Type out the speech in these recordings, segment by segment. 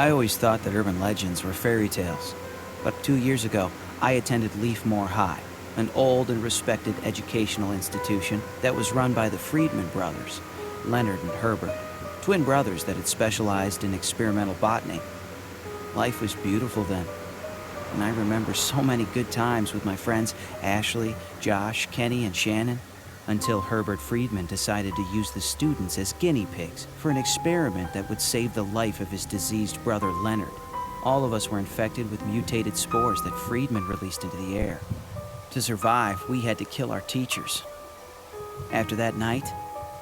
I always thought that urban legends were fairy tales. But 2 years ago, I attended Leafmore High, an old and respected educational institution that was run by the Friedman brothers, Leonard and Herbert, twin brothers that had specialized in experimental botany. Life was beautiful then, and I remember so many good times with my friends Ashley, Josh, Kenny, and Shannon, until Herbert Friedman decided to use the students as guinea pigs for an experiment that would save the life of his diseased brother Leonard. All of us were infected with mutated spores that Friedman released into the air. To survive, we had to kill our teachers. After that night,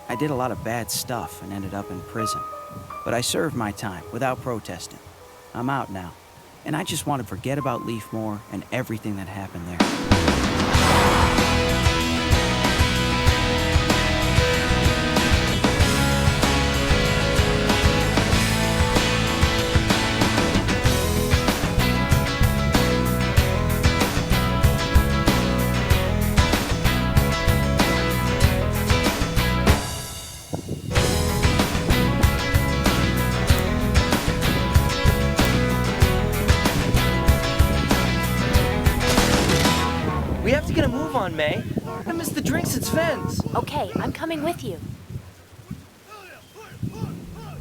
I did a lot of bad stuff and ended up in prison. But I served my time without protesting. I'm out now, and I just want to forget about Leafmore and everything that happened there. We have to get a move on, May. I missed the drinks at Sven's. Okay, I'm coming with you.